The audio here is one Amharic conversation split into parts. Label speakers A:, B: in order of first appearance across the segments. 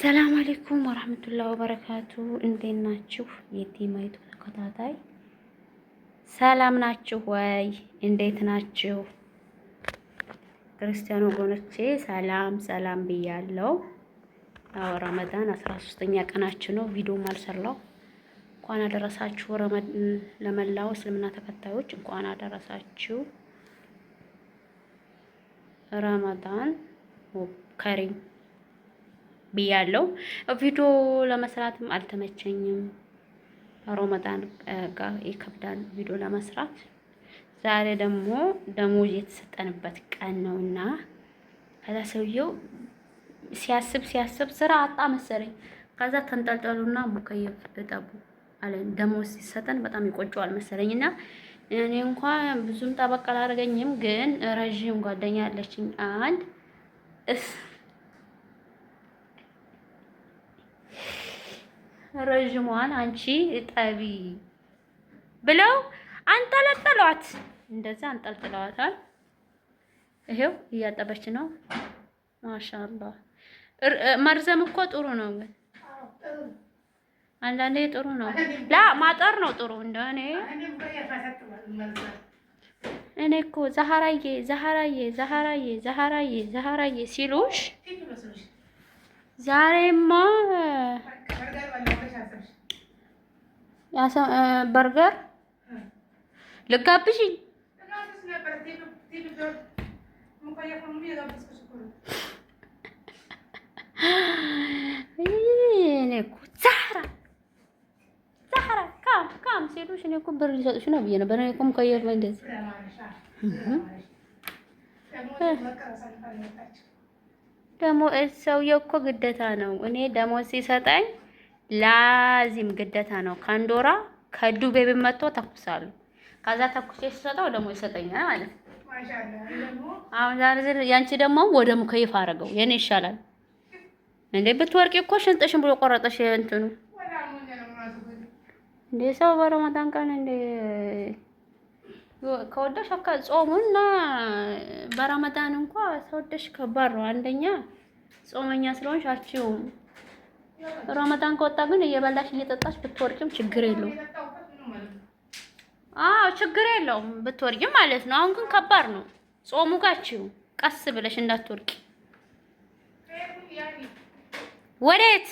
A: አሰላሙ አለይኩም ወራህመቱላሂ ወበረካቱ። እንዴት ናችሁ? የቲማይቱ ተከታታይ ሰላም ናችሁ ወይ? እንዴት ናችሁ? ክርስቲያን ወገኖቼ ሰላም ሰላም ብያለሁ። ያው ረመዳን 13ኛ ቀናችን ነው። ቪዲዮም አልሰራው። እንኳን አደረሳችሁ ለመላው እስልምና ተከታዮች እንኳን አደረሳችሁ። ረመዳን ከሪም ብያለሁ። ቪዲዮ ለመስራትም አልተመቸኝም። ረመዳን ጋር ይከብዳል ቪዲዮ ለመስራት። ዛሬ ደግሞ ደሞዝ የተሰጠንበት ቀን ነውና ከዛ ሰውየው ሲያስብ ስራ አጣ መሰለኝ። ከዛ ተንጠልጠሉና ሙከየፍ እጠቡ አለን። ደሞዝ ሲሰጠን በጣም ይቆጨዋል መሰለኝና እኔ እንኳን ብዙም ጠበቅ አላደረገኝም፣ ግን ረዥም ጓደኛ ያለችኝ አንድ ረዥሟን አንቺ እጠቢ ብለው አንጠለጠሏት። እንደዛ አንጠልጥለዋታል። ይሄው እያጠበች ነው። ማሻአላህ መርዘም እኮ ጥሩ ነው፣ ግን አንዳንዴ ጥሩ ነው። ላ ማጠር ነው ጥሩ። እንደኔ እኔ እኮ ዛህራዬ ሲሉሽ ዛሬማ በርገር ልጋብዥኝ እኔ እኮ ዛህራ ካም ሲሉሽ እኔ እኮ ብር ሊሰጡሽ ነው ብዬሽ ነበር። እኔ እኮ ሙከየፍ እንደዚህ ደግሞ ሰውዬው እኮ ግዴታ ነው። እኔ ደሞዝ ሲሰጠኝ ላዚም ግዴታ ነው። ከአንዶራ ከዱቤ ብመጣ ተኩሳሉ። ከዛ ተኩሴ ሲሰጠው ደግሞ ይሰጠኛል ማለት ነው። አሁን ዛሬ ያንቺ ደግሞ ወደ ሙከየፍ አደረገው። የኔ ይሻላል እንዴ ብትወርቂ እኮ ሽንጥሽን ብሎ ቆረጠሽ። እንትኑ እንዴ ሰው በረመዳን ቀን እንዴ ከወደሽ ጾሙና በረመዳን እንኳን ሰውደሽ ከባድ ነው። አንደኛ ጾመኛ ስለሆንሽ አትችይውም። ረመዳን ከወጣ ግን እየበላሽ እየጠጣሽ ብትወርቂም ችግር የለውም። አዎ ችግር የለውም ብትወርቂም ማለት ነው። አሁን ግን ከባድ ነው ጾሙ ጋችው። ቀስ ብለሽ እንዳትወርቂ። ወዴት?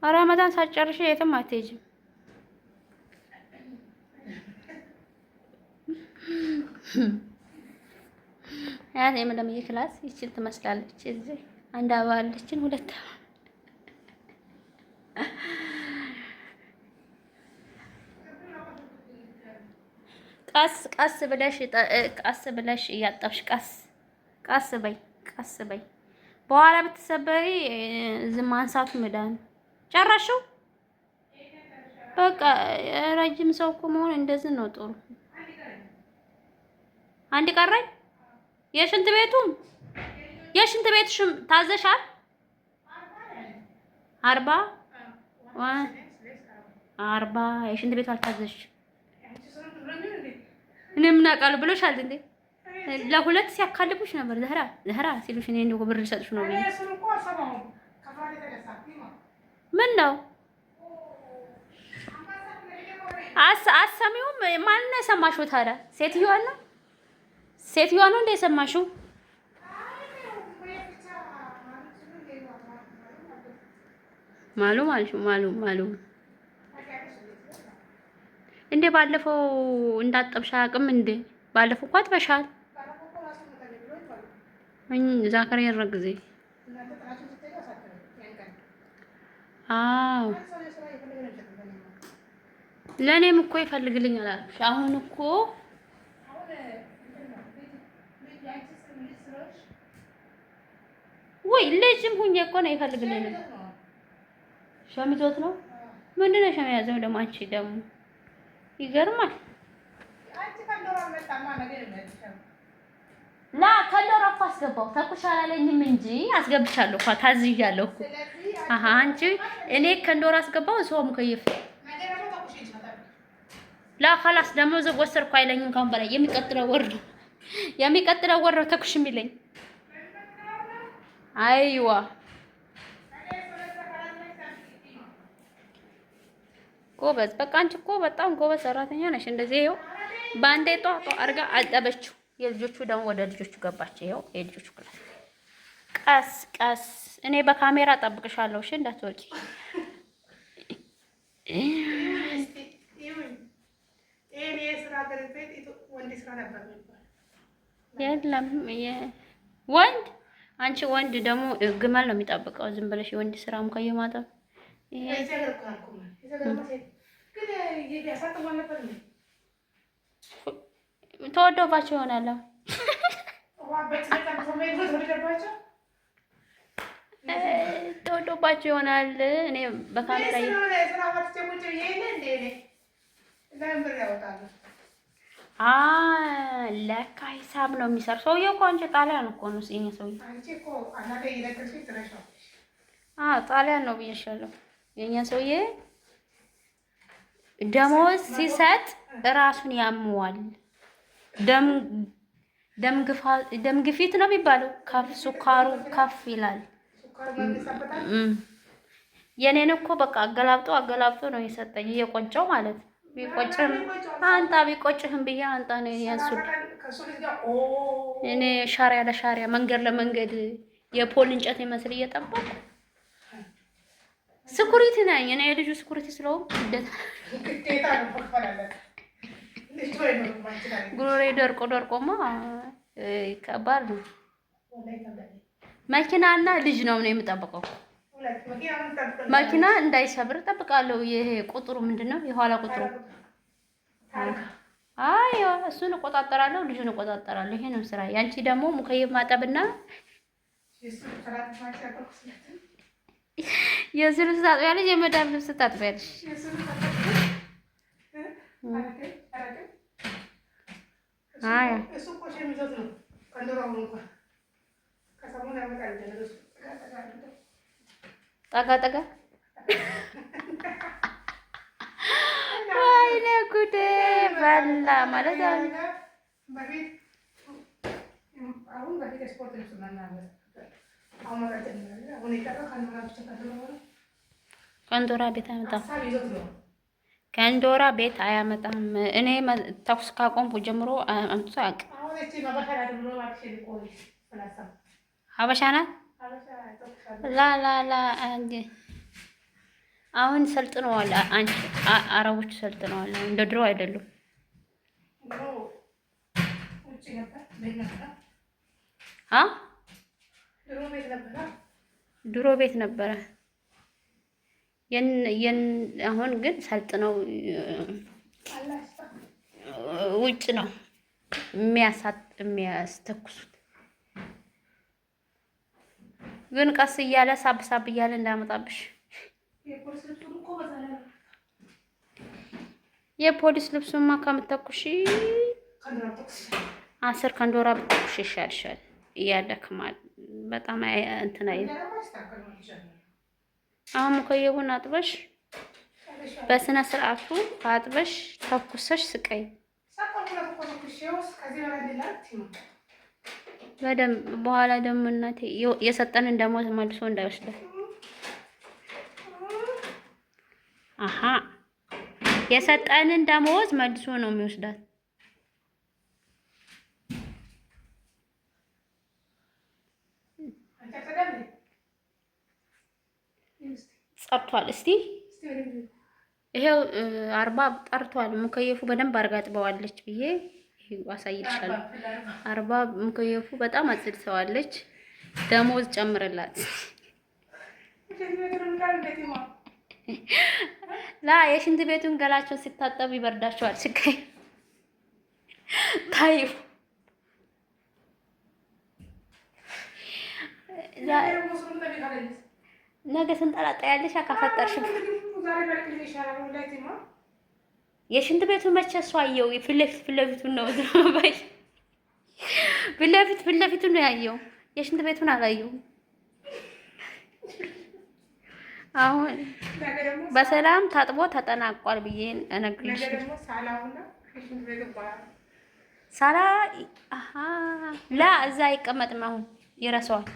A: ረመዳን ሳትጨርሺ የትም አትሄጂም። ያኔ የመደምዬ ክላስ ይችል ትመስላለች። እዚህ አንድ አበባ አለችን፣ ሁለት ቀስ ብለሽ እያጠብሽ ቀስ በይ። በኋላ ብትሰበሪ ዝም አንሳቱ መዳን ጨረሽው። በቃ ረጅም ሰው እኮ መሆን እንደዚህ ነው ጥሩ። አንድ ቀረኝ። የሽንት ቤቱሽም ታዘሻል። 40 የሽንት ቤቱ አልታዘሽ። እኔ ምን አውቃለሁ ብሎሻል እንዴ? ለሁለት ሲያካልቡሽ ነበር ዘህራ ሲሉሽ እኔ እንደው ብር ልሰጥሽ ነው ብዬ ምን ነው አሰሚውም ማን ነው የሰማሽው ታዲያ? ሴትዮዋ ነው እንደ የሰማሽው? ማሉ እንዴ ባለፈው እንዳጠብሽ አያውቅም እንዴ? ባለፈው እኮ አጥበሻል። ዛከር የረግ ጊዜ አዎ ለኔም እኮ ይፈልግልኛል አልኩሽ። አሁን እኮ ወይ ልጅም ሁኜ እኮ ነው ይፈልግልኛል። ሸሚዞት ነው ምንድን ነው ሸሚያዘው ደግሞ? አንቺ ደግሞ ይገርማል። ላ ከለራ እኮ አስገባው ተኩሽ አላለኝም እንጂ አስገብቻለሁ እኮ ታዝዣለሁ እኮ። አንቺ እኔ ከንዶራ አስገባው ሰው ሙከየፍ ላ خلاص ደሞዝ ወሰርኩ አይለኝም። ካሁን በላይ የሚቀጥለው ወር ተኩሽ የሚለኝ አይዋ ጎበዝ። በቃ አንቺ እኮ በጣም ጎበዝ ሰራተኛ ነሽ። እንደዚህ ይኸው በአንዴ ጧጧ አድርጋ አጠበችው። የልጆቹ ደግሞ ወደ ልጆቹ ገባች። ይኸው የልጆቹ ክላስ ቀስ ቀስ። እኔ በካሜራ ጠብቅሻለሁ። እሺ እንዳትወጪ። የለም ወንድ አንቺ ወንድ ደግሞ ግመል ነው የሚጠብቀው። ዝም ብለሽ የወንድ ስራ ሙከየ ማጠብ ተወዶባቸው ይሆናል። ተወዶባቸው ይሆናል። እኔ በካሜራ ለካ ሂሳብ ነው የሚሰራው ሰውዬው እኮ። አንቺ ጣሊያን እኮ ነው የእኛ ሰውዬው። ጣሊያን ነው ብዬሻለሁ። የእኛ ሰውዬ ደሞዝ ሲሰጥ እራሱን ያመዋል። ደም ግፊት ነው የሚባለው። ሱካሩ ከፍ ይላል። የኔን እኮ በቃ አገላብጦ ነው የሰጠኝ። እየቆጨው ማለት ነው። ቢቆጭህም አንጣ ቢቆጭህም ብዬ አንጣ ነው ያንሱ። እኔ ሻሪያ ለሻሪያ መንገድ ለመንገድ የፖል እንጨት ይመስል እየጠበቁ ስኩሪቲ ነኝ እኔ። የልጁ ስኩሪቲ ስለሆንኩ ግዴታ ነው መክፈላለት። ጉሮሬ ደርቆማ ከባድ ነው። መኪናና ልጅ ነው የምጠብቀው። መኪና እንዳይሰብር እጠብቃለሁ። ይሄ ቁጥሩ ምንድነው? የኋላ ቁጥሩ እሱን እቆጣጠራለሁ። ልጁን እቆጣጠራለሁ። ይሄ ነው ስራ። ያንቺ ደግሞ ሙከየፍ ማጠብና የእሱ ልብስ ታጥቢያለሽ፣ የመዳም ልብስ ታጥቢያለሽ። ጠጋ ወይኔ ጉዴ በላ ማለት ከንዶራ ቤት አያመጣም። ከንዶራ ቤት አያመጣም። እኔ ተኩስ ካቆምኩ ጀምሮ አምጥቶ አያውቅም። ሀበሻ ናት። ላላላ አሁን ሰልጥነዋል። አንቺ አረቦች ሰልጥነዋል። እንደ ድሮ አይደሉም። ድሮ ቤት ነበረ። አሁን ግን ሰልጥነው ውጭ ነው የሚያስተኩሱት። ግን ቀስ እያለ ሳብ እያለ እንዳመጣብሽ። የፖሊስ ልብሱማ ከምትተኩሺ 10 ከንዶራ ብትተኩሺ ይሻልሻል። እያደክማል በጣም እንትን አይደል። አሁን ሙከየቡን አጥበሽ በስነ ስርዓቱ አጥበሽ ተኩሰሽ ስቀይ በደምብ። በኋላ ደግሞ እናቴ የሰጠንን ደሞዝ መልሶ እንዳይወስደው። የሰጠንን ደሞዝ መልሶ ነው የሚወስዳት። ጸጥቷል። እስቲ ይሄው 40 ጠርቷል። ሙከየፉ በደንብ አድርጋ አጥበዋለች ብዬ አሳይልሻለሁ። 40 ሙከየፉ በጣም አጽድተዋለች። ደሞዝ ጨምርላት። የሽንት ቤቱን ገላቸውን ሲታጠቡ ይበርዳቸዋል። ስቀይ ታዩ ነገ ስንጠላጣያለሽ አካፈጠርሽ። የሽንት ቤቱን መቼ እሷ አየው። ፊት ለፊቱን ነው ዝራባይ ፊት ለፊቱን ነው ያየው። የሽንት ቤቱን አላየው። አሁን በሰላም ታጥቦ ተጠናቋል ብዬ እነግርሽ። ሳላ እዛ አይቀመጥም። አሁን ይረሳዋል።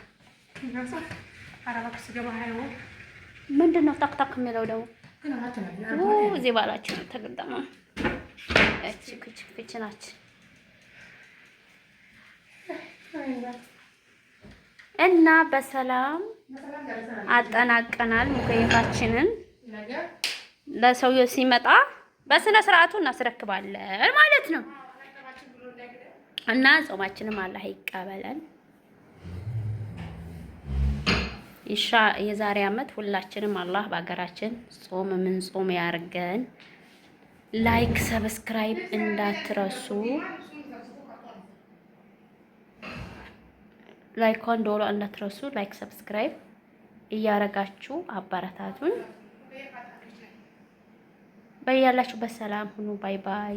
A: ምንድን ነው ታክታክ የሚለው ደግሞ? እዚህ ባላችሁ ተገጠመ እቺ ክች ናች እና በሰላም አጠናቀናል። ሙከየፋችንን ለሰውየው ሲመጣ በስነ ስርዓቱ እናስረክባለን ማለት ነው። እና ጾማችንም አላህ ይቀበለን። የዛሬ አመት ሁላችንም አላህ በሀገራችን ጾም ምን ጾም ያርገን። ላይክ ሰብስክራይብ እንዳትረሱ። ላይኳን ዶሎ እንዳትረሱ። ላይክ ሰብስክራይብ እያረጋችሁ አባራታቱን። በያላችሁበት ሰላም ሁኑ። ባይ ባይ።